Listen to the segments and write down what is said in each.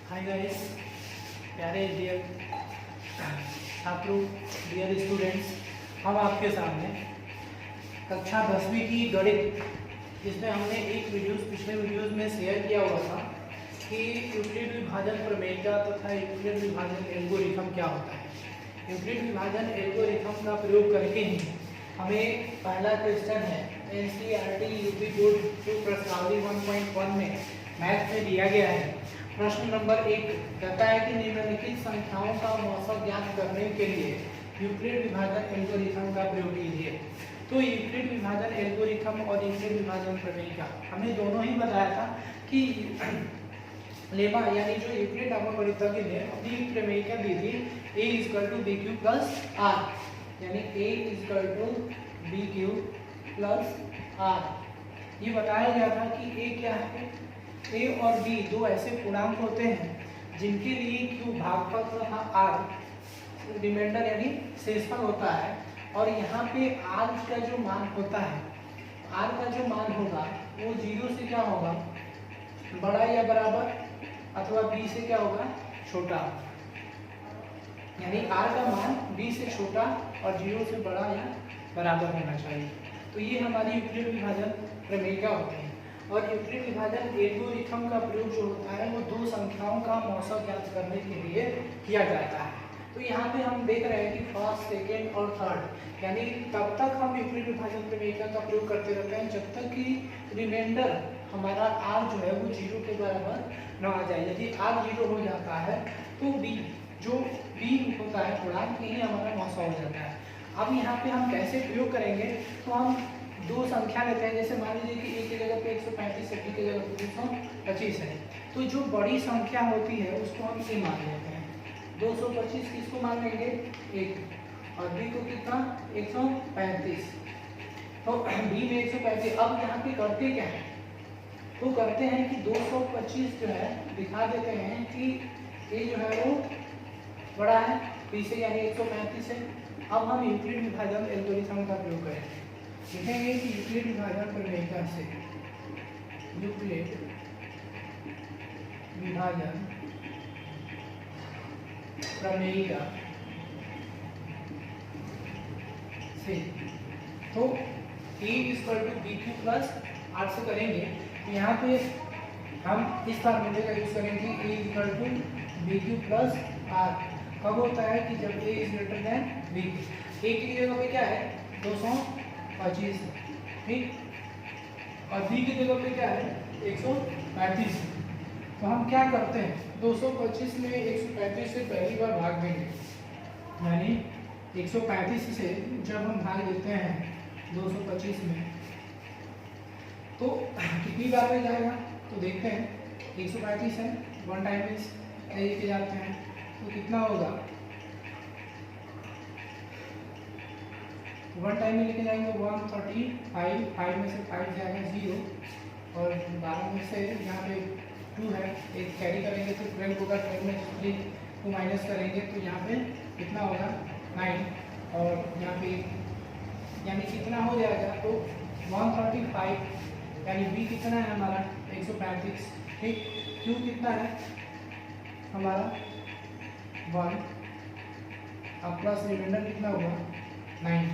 Hi guys, प्यारे dear छात्रों, dear students, हम आपके सामने कक्षा 10वीं की गणित, जिसमें हमने एक पिछले वीडियोस में शेयर किया हुआ था कि यूक्लिड विभाजन प्रमेय तथा यूक्लिड विभाजन एल्गोरिथम क्या होता है। यूक्लिड विभाजन एल्गोरिथम का प्रयोग करके ही हमें पहला क्वेश्चन है एनसीईआरटी यूपी बोर्ड जो प्रश्नावली 1.1 में मैथ में दिया गया है। प्रश्न नंबर 1 कहता है कि निम्नलिखित संख्याओं का औसत ज्ञात करने के लिए यूक्लिड विभाजन एल्गोरिथम का प्रयोग कीजिए। तो यूक्लिड विभाजन एल्गोरिथम और यूक्लिड विभाजन प्रमेय का हमने दोनों ही बताया था कि लेमा यानी जो यूक्लिड नामक गणितज्ञ ने अपनी प्रमेय क्या दी थी, a = bq + r, यानी a = bq + r। ये बताया गया था कि a क्या है, a और b दो ऐसे पूर्णांक होते हैं जिनके लिए q भागफल तथा r रिमाइंडर यानी शेषफल होता है। और यहाँ पे r का जो मान होता है, r का जो मान होगा वो 0 से क्या होगा, बड़ा या बराबर, अथवा b से क्या होगा, छोटा। यानी r का मान b से छोटा और 0 से बड़ा या बराबर होना चाहिए। तो ये हमारी यूक्लिड विभाजन प्रमेय का होते हैं। और यूक्लिड विभाजन एल्गोरिथम का प्रयोग जो होता है वो दो संख्याओं का औसत ज्ञात करने के लिए किया जाता है। तो यहाँ पे हम देख रहे हैं कि फर्स्ट, सेकेंड और थर्ड, यानी तब तक हम यूक्लिड विभाजन प्रमेय का प्रयोग करते रहते हैं जब तक कि रिमाइंडर हमारा r जो है वो 0 के बराबर न आ जाए। यदि r 0 हो जाता है तो b जो b होता है पूर्णांक, यही हमारा औसत हो जाता है। अब यहाँ पे हम कैसे प्रयोग करेंगे, तो हम दो संख्या लेते हैं। जैसे मान लीजिए कि a की जगह पे 135 है, b की जगह पे 225 है। तो जो बड़ी संख्या होती है उसको हम a मान लेते हैं। 225 किसको मान लेंगे, 1, और b को कितना, 135। तो b में 135। अब यहाँ पे करते क्या है, तो करते हैं कि 225 जो है दिखा देते हैं कि a जो है वो बड़ा है b से, यानी 135 है। अब हम यूक्लिड विभाजन एल्गोरिथम का प्रयोग करेंगे। लिखेंगे कि यूक्लिड विभाजन प्रमेय से यूक्लिड विभाजन प्रमेय से तो a = bq + r से करेंगे। तो यहाँ पे हम इस फॉर्मूले का यूज करेंगे, a = bq + r। कब होता है कि जब a > b। a की जगह पे क्या है, 225, ठीक, और b की जगह पे क्या है, 135। तो हम क्या करते हैं, 225 में 135 से पहली बार भाग देंगे, यानी 135 से जब हम भाग देते हैं 225 में तो कितनी बार में जाएगा, तो देखते हैं 135 है, 1 टाइम लेके जाते हैं तो कितना होगा, 1 टाइम में लेके जाएंगे 135, 5 में से 5 जाएगा 0, और 12 में से यहाँ पे 2 है, एक कैरी करेंगे तो 12 होगा, 12 में 3 को माइनस करेंगे तो यहाँ पे कितना होगा, 9, और यहाँ पे यानी कितना हो जाएगा, तो 135, यानी b कितना है हमारा, 135, ठीक, q कितना है हमारा 1, अब प्लस रिमाइंडर कितना होगा 9।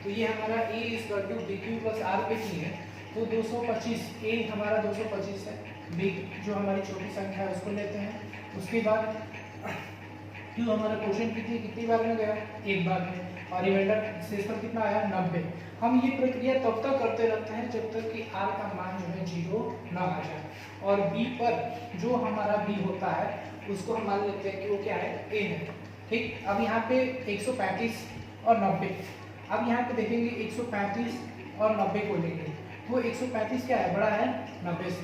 तो ये हमारा a = bq + r पे की है। तो 225, a हमारा 225 है, b जो हमारी छोटी संख्या है उसको लेते हैं। उसके बाद q हमारा क्वेश्चन कितनी बार में गया, एक बार में, और रिमाइंडर शेषफल कितना आया, 90। हम ये प्रक्रिया तब तक करते रहते हैं जब तक कि r का मान जो है 0 ना आ जाए। और b पर जो हमारा b होता है उसको हम मान लेते हैं कि वो क्या है, a है, ठीक। अब यहाँ पे 135 और 90, अब यहाँ पे देखेंगे 135 और 90 को लेंगे, तो 135 क्या है, बड़ा है 90 से,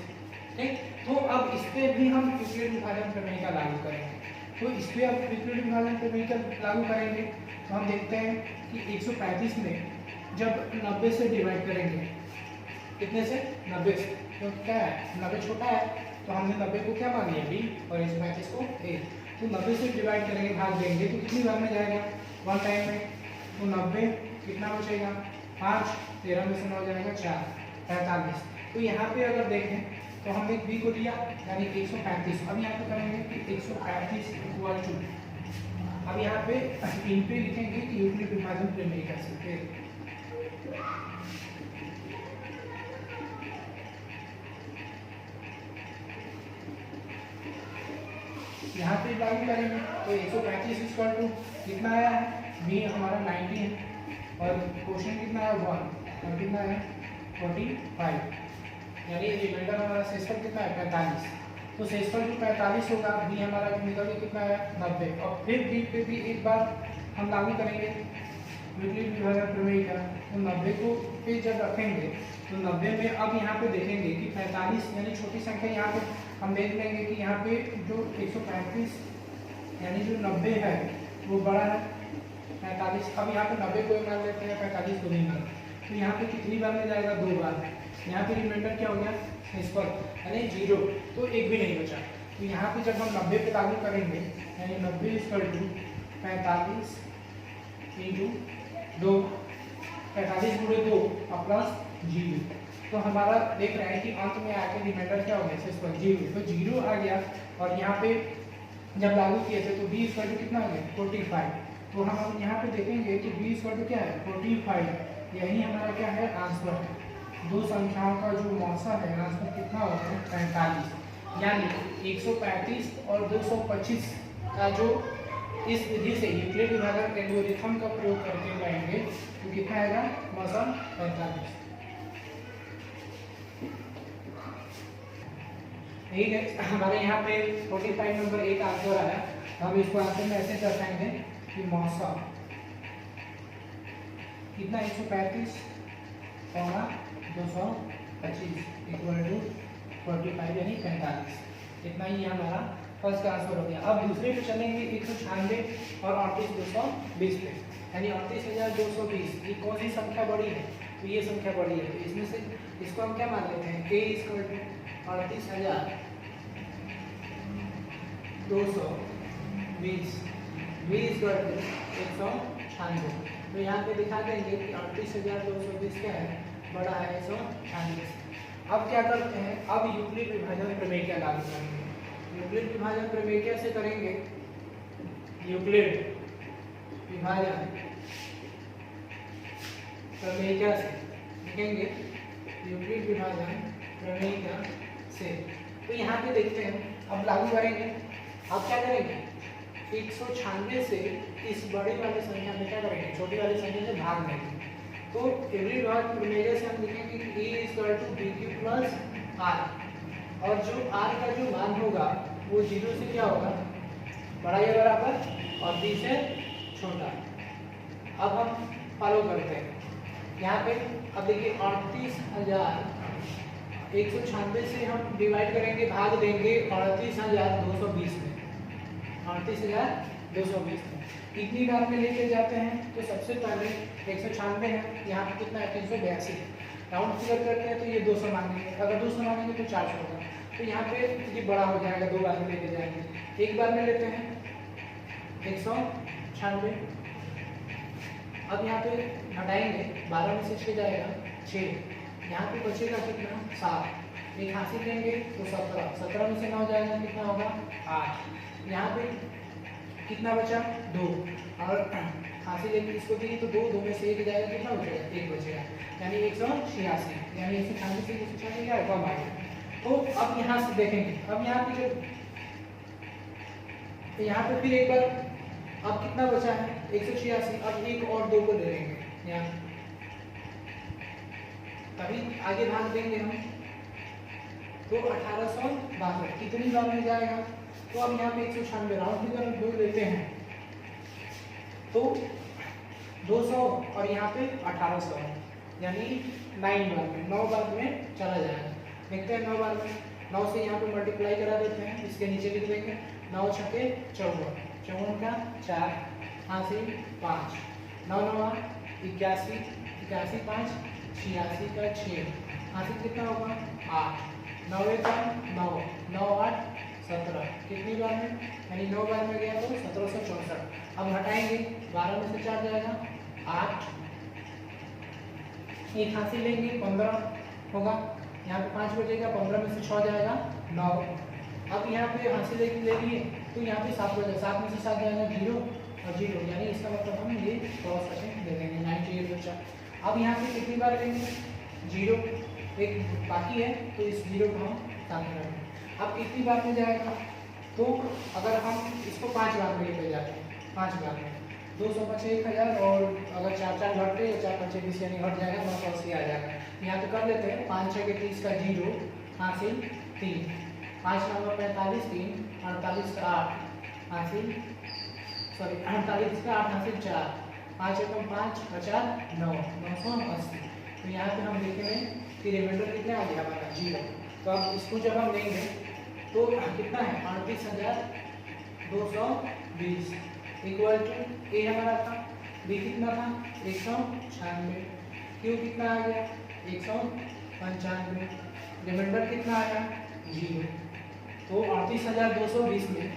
ठीक। तो अब इस पे भी हम यूक्लिड विभाजन प्रमेय का लागू करेंगे। तो इस पे अब यूक्लिड विभाजन प्रमेय का लागू करेंगे तो हम देखते हैं कि 135 में जब 90 से डिवाइड करेंगे, कितने से, 90 से, तो क्या है, 90 छोटा है तो हमने 90 को क्या मान लिया, b, और 135 को a। तो 90 से डिवाइड करेंगे, भाग देंगे तो कितनी बार में जाएगा, 1 टाइम में। तो 90 कितना बचेगा, 5, 13 में से 9 जाएगा 4, 45। तो यहाँ पे अगर देखें तो हमने बी को लिया यानी 135। अब यहाँ पे करेंगे कि 135 इक्वल टू, अब यहाँ पे इन पे लिखेंगे कि यूक्लिड विभाजन प्रमेय कैसे। यहाँ पे लागू करेंगे तो 135 इक्वल टू कितना आया है, बी हमारा 90 है और क्वेश्चन कितना है 1 और कितना है 45, यानी रिमाइंडर हमारा शेषफल कितना है 45। तो शेषफल जो 45 होगा, बी हमारा निकल के कितना है 90। और फिर बी पे भी एक बार हम लागू करेंगे यूक्लिड विभाजन प्रमेय का। तो 90 को फिर जब रखेंगे तो 90 में अब यहाँ पे देखेंगे कि 45 यानी छोटी संख्या, यहाँ पे हम देख लेंगे कि यहाँ पे जो 135 यानी जो 90 है वो बड़ा है 45। अब यहाँ पे 90 को मान लेते हैं, 45 को नहीं मान। तो यहाँ पे कितनी बार में जाएगा 2 बार। यहाँ पे रिमाइंडर क्या हो गया शेषफल यानी 0, तो एक भी नहीं बचा। तो यहाँ पे जब हम 90 पे लागू करेंगे यानी 90 इक्वल टू 45 इंटू 2, 45 गुणे 2 और प्लस 0। तो हमारा देख रहे हैं कि अंत में आके रिमाइंडर क्या हो गया शेषफल 0, तो 0 आ गया। और यहाँ पे जब लागू किए थे तो b इक्वल टू कितना हो गया 45। तो हम यहाँ पे देखेंगे कि b इक्वल टू क्या है 45, यही हमारा क्या है आंसर है। दो संख्याओं का जो मौसा है आंसर कितना होगा 45, यानी 135 और 225 का जो इस विधि से यूक्लिड विभाजन एल्गोरिथम का प्रयोग करके लाएंगे तो कितना आएगा मौसा 45। ठीक है, हमारे यहाँ पे 45 नंबर एक आंसर आया। हम इसको आंसर में ऐसे दर्शाएंगे कि मौसा कितना 135 पौना 225 इक्वल टू 45 यानी 45। इतना ही हमारा फर्स्ट का आंसर हो गया। अब दूसरे पे चलेंगे 196 और 38,220 पे, यानी 38,220। ये कौन सी संख्या बड़ी है, तो ये संख्या बड़ी है। तो इसमें से इसको हम क्या मान लेते हैं k equal to 38,220, v equal to 196। तो यहाँ पे दिखा देंगे कि 38,220 क्या है बड़ा है 196। अब क्या करते हैं, अब यूक्लिड विभाजन प्रमेय क्या लागू करेंगे। यूक्लिड विभाजन प्रमेय कैसे करेंगे, यूक्लिड विभाजन प्रमेय कैसे लिखेंगे, यूक्लिड विभाजन प्रमेय से। तो यहाँ पे देखते हैं, अब लागू करेंगे। अब क्या करेंगे 196 से इस बड़ी वाली संख्या में क्या करेंगे छोटी वाली संख्या से भाग देंगे। तो यूक्लिड विभाजन प्रमेय से हम लिखेंगे कि a equal to bq plus r, और जो r का जो मान होगा वो 0 से क्या होगा बड़ा या बराबर और b से छोटा। अब हम फॉलो करते हैं यहाँ पे। अब देखिए 196 से हम डिवाइड करेंगे, भाग देंगे 38,220 में, 38,220 में कितनी बार में लेके जाते हैं। तो सबसे पहले 196 है, यहाँ पे कितना है 382, राउंड फिगर करते हैं तो ये 200 मांगेंगे, अगर 200 मांगेंगे तो 400 होगा। तो यहाँ पे ये बड़ा हो जाएगा, 2 बार में लेके जाएंगे। एक बार में लेते हैं 196, अब यहाँ पे घटाएंगे 12 में से 6 जाएगा 6, यहाँ पे बचेगा कितना 7, एक हासिल लेंगे तो 17, 17 में से 9 जाएगा कितना होगा 8, यहाँ पे कितना बचा 2, और हासिल लेंगे इसको भी तो 2 में से 1 जाएगा कितना बचेगा 1 बचेगा, यानी 186, यानी 196 से 186 क्या है कम आ गया। तो अब यहाँ से देखेंगे, अब यहाँ पे तो यहाँ पे फिर एक बार अब कितना बचा है 186, अब 1 और 2 को ले लेंगे यहाँ, तभी आगे भाग देंगे हम। तो 1862 कितनी बार में जाएगा, तो अब यहाँ पे 196 राउंड फिगर 2 लेते हैं तो 200 और यहाँ पे 1800 है, यानी 9 बार में चला जाएगा। देखते हैं 9 बार में, 9 से यहाँ पे मल्टीप्लाई करा देते हैं, इसके नीचे लिख देंगे 9 छक्के 54, 54 का 4 हासिल 5, 9 9 81, 81 5 86 का 6 हासिल कितना होगा 8, 9 का 9, 9 8 17, कितनी बार में, यानी 9 बार में गया तो 1764। अब हटाएंगे 12 में से 4 जाएगा 8, एक हासिल लेंगे 15 होगा, यहाँ पे 5 बचेगा, 15 में से 6 जाएगा 9। अब यहाँ पे हासिल ले लिए तो यहाँ पे 7 बचेगा, 7 में से 7 जाएगा 0 और 0, यानी इसका मतलब हम ये क्रॉस करके दे देंगे 98 बचा। अब यहाँ पे कितनी बार लेंगे 0, एक बाकी है तो इस 0 को हम सामने रखेंगे। अब कितनी बार में जाएगा, तो अगर हम इसको 5 बार में लेके जाते हैं, 5 बार में 200 बचे 1000, और अगर 4 घटते तो 4 5 20 यानी घट जाएगा 980 आ जाएगा। यहाँ पे कर लेते हैं 5 6 के 30 का 0 हासिल 3, 5 9 45 3 48 का 8 हासिल 48 का 8 हासिल 4, 5 एकम 5 4 9 980। तो यहाँ पे हम देखेंगे कि रिमाइंडर कितना आ गया हमारा 0। तो अब इसको जब हम लेंगे तो कितना है 38,220 इक्वल टू ए हमारा था, बी कितना था 196, क्यू कितना आ गया 195, रिमाइंडर कितना आया 0। तो 38,220 में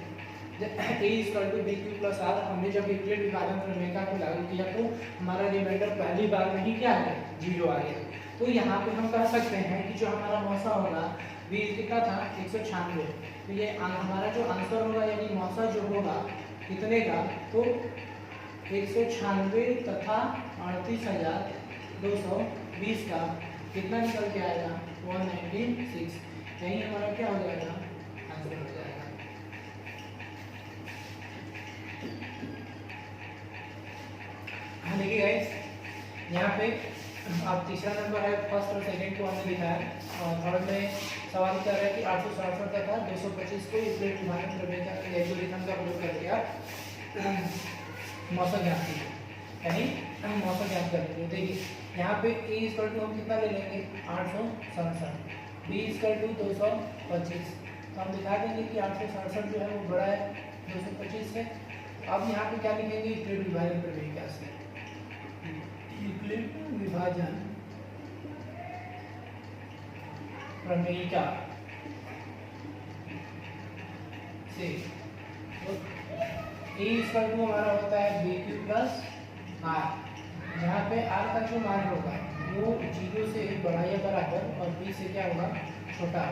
a equal to b q plus r, हमने जब यूक्लिड विभाजन प्रमेय को लागू किया तो हमारा रिमाइंडर पहली बार में ही क्या आ गया 0 आ गया। तो यहाँ पे हम कह सकते हैं कि जो हमारा मौसा होगा बी कितना था 196, तो ये हमारा जो आंसर होगा यानी मौसा जो होगा कितने का, तो 196 तथा 38,220 का कितना निकल के आएगा 196, यही हमारा क्या हो जाएगा आंसर हो जाएगा। हाँ देखिए गाइस, यहाँ पे अब तीसरा नंबर है, फर्स्ट और सेकंड को हमने लिखा है, और थर्ड में सवाल कर रहा है कि 867 तथा 225 को यूक्लिड विभाजन प्रमेय का एल्गोरिथम का प्रयोग करके आप मौसा ज्ञात कीजिए, यानी हम मौसा ज्ञात करेंगे। देखिए यहाँ पे ए इक्वल टू हम कितना ले लेंगे 867, बी इक्वल टू 225, तो हम दिखा देंगे कि 867 जो है वो बड़ा है 225 से। अब यहाँ पे क्या लिखेंगे यूक्लिड विभाजन प्रमेय से, यूक्लिड विभाजन प्रमेयिका से ए इक्वल टू हमारा होता है बी क्यू प्लस आर, जहाँ पे आर का जो मान होगा वो 0 से बड़ा या बराबर और बी से क्या होगा छोटा।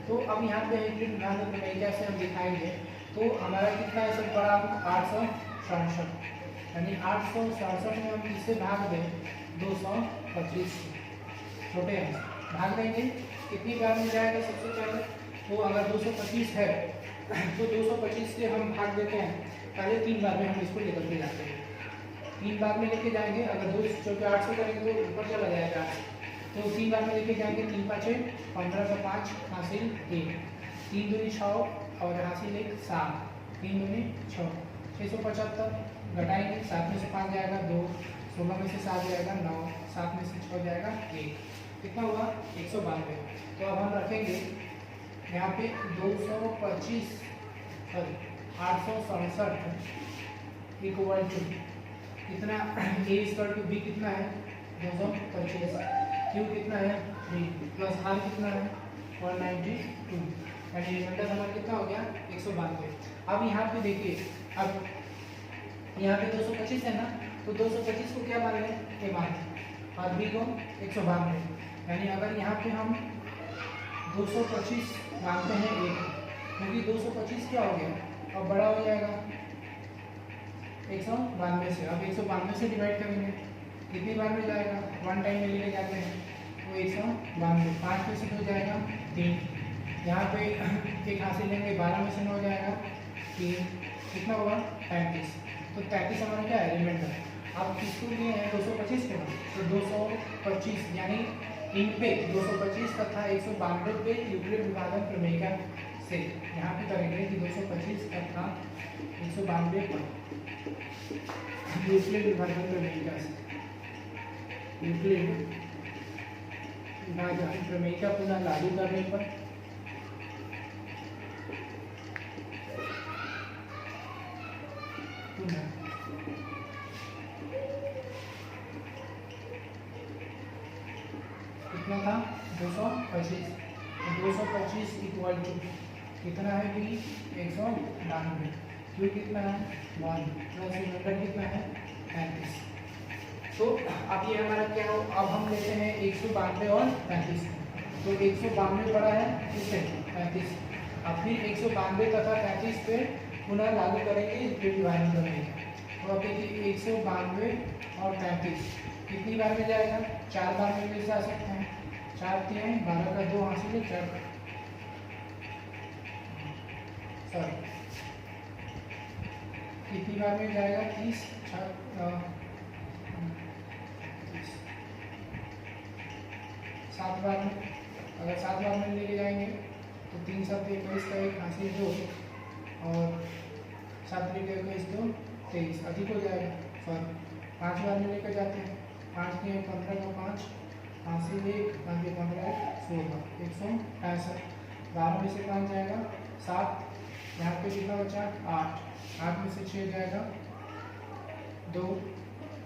तो अब यहाँ पे यूक्लिड विभाजन प्रमेयिका से हम दिखाएंगे, तो हमारा कितना है सब बड़ा 867, यानी 867 में हम किससे भाग दें 225, छोटे हैं भाग देंगे कितनी बार में जाएगा सबसे पहले, तो अगर 225 है तो 225 से हम भाग देते हैं पहले 3 बार में, हम इसको लेकर के जाते हैं 3 बार में लेके जाएंगे, अगर 2 चौके 800 करेंगे तो ऊपर चला जाएगा, तो 3 बार में लेके जाएंगे 3 5 15 का 5 हासिल 1, 3 दूनी 6 और हासिल 1 7, 3 दूनी 6, 675 घटाएंगे, 7 में से 5 जाएगा 2, 16 में से 7 जाएगा 9, 7 में से 6 जाएगा 1, कितना हुआ 192। तो अब हम रखेंगे यहाँ पे 225 सॉरी 867 इक्वल टू कितना ए इक्वल टू बी कितना है 225, क्यू कितना है 3 प्लस आर कितना है 192, यानी रिमाइंडर हमारा कितना हो गया 192। अब यहाँ पे देखिए, अब यहाँ पे 225 है ना, तो 225 को क्या मान लें ए मान, और बी को 192, यानी अगर यहाँ पे हम 225 मानते हैं एक, क्योंकि 225 क्या हो गया अब बड़ा हो जाएगा 192 से, अब 192 से डिवाइड करेंगे कितनी बार में जाएगा 1 टाइम में लेके जाते हैं, तो 192, 5 में से 2 जाएगा 3, यहाँ पे एक हासिल लेंगे 12 में से 9 जाएगा 3, कितना होगा 35, तो 35 हमारा क्या है रिमाइंडर। अब किसको लिए हैं 225 के नाम, तो 225 यानी इन पे 225 तथा 192 पे यूक्लिड विभाजन प्रमेय से यहाँ पे करेंगे कि 225 तथा 192 पर यूक्लिड विभाजन प्रमेय से यूक्लिड विभाजन प्रमेय का पुनः लागू करने पर कितना था 225, 225 इक्वल टू कितना है कि 192, क्यू कितना है 1 प्लस रिमाइंडर कितना है 35। तो अब ये हमारा क्या हो, अब हम लेते हैं 192 और 35, तो 192 बड़ा है किससे 35। अब फिर 192 तथा 35 पे पुनः लागू करेंगे, इस पे डिवाइड करेंगे। तो अब देखिए 192 और 35 कितनी बार में जाएगा, 4 बार में भी जा सकते हैं। 4 3 12 का 2 हासिल है 4 सॉरी कितनी बार में जाएगा 30 7 बार में। अगर 7 बार में लेके जाएंगे तो 3 7 21 का 1 हासिल 2 और 7 लेके 21 2 23 अधिक हो जाएगा। सॉरी 5 बार में लेकर जाते हैं, 5 के 15 का 5 हासिल 1 5 के 15 16 165। 12 में से 5 जाएगा 7, यहाँ पे कितना बचा 8, 8 में से 6 जाएगा 2,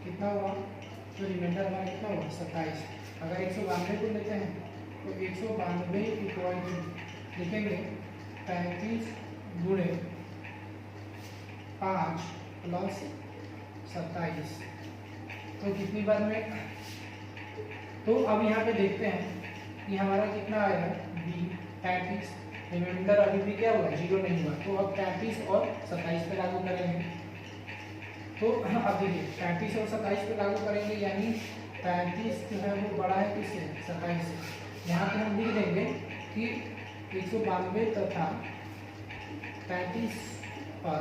कितना हुआ, तो रिमाइंडर हमारा कितना हुआ 27। अगर 192 को लेते हैं तो 192 इक्वल टू लिखेंगे 35 गुणे 5 प्लस 27। तो कितनी बार में, तो अब यहाँ पे देखते हैं कि हमारा कितना आएगा बी 35। रिमाइंडर अभी भी क्या हुआ 0 नहीं हुआ, तो अब 35 और 27 पे लागू करेंगे। तो अब देखिए 35 और 27 पे लागू करेंगे, यानी 35 जो है वो बड़ा है किससे 27 से। यहाँ पे हम लिख देंगे कि 192 तथा 35 पर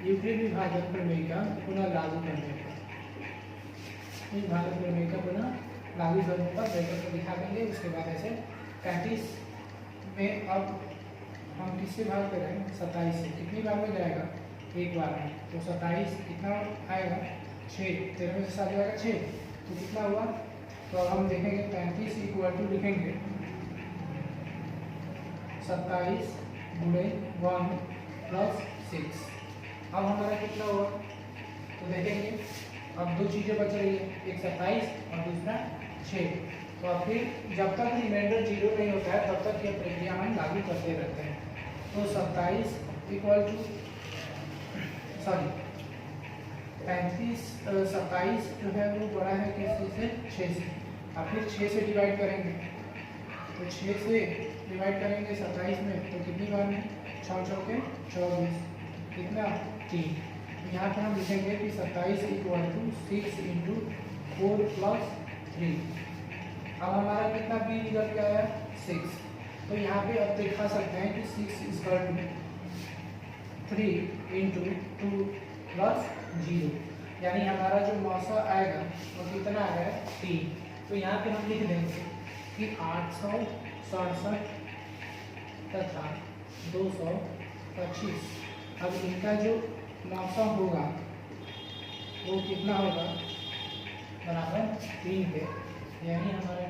यूक्लिड विभाजक प्रमेय का पुनः लागू करने पर, विभाजक प्रमेय का पुनः लागू करने पर ब्रैकेट को दिखा देंगे। उसके बाद ऐसे 35 में अब हम किससे भाग कर रहे हैं 27 से, कितनी बार में जाएगा 1 बार में। तो 27 कितना आएगा 6, 13 में से 7 जाएगा 6, तो कितना हुआ। तो अब हम देखेंगे 35 इक्वल टू लिखेंगे 27 गुणे 1 प्लस 6। अब हमारा कितना हुआ, तो देखेंगे अब 2 चीज़ें बच रही है, एक 27 और दूसरा 6। तो अब फिर जब तक रिमाइंडर 0 नहीं होता है तब तक यह प्रक्रिया हम लागू करते रहते हैं। तो 27 इक्वल टू 27 जो है वो बड़ा है किस से 6 से। अब फिर 6 से डिवाइड करेंगे, तो 6 से डिवाइड करेंगे 27 में, तो कितनी बार में 6 चौके 24, कितना 3। तो यहाँ पे हम लिखेंगे कि 27 इक्वल टू 6 इंटू 4 प्लस 3। अब हमारा कितना बी निकल के आया 6। तो यहाँ पे अब दिखा सकते हैं कि 6 इक्वल टू 3 इंटू 2 प्लस 0, यानी हमारा जो मौसा आएगा वो कितना है 3। तो यहाँ पे हम लिख देंगे कि 867 तथा 225। अब इनका जो मौसा होगा वो कितना होगा बराबर 3 के, यानी हमारा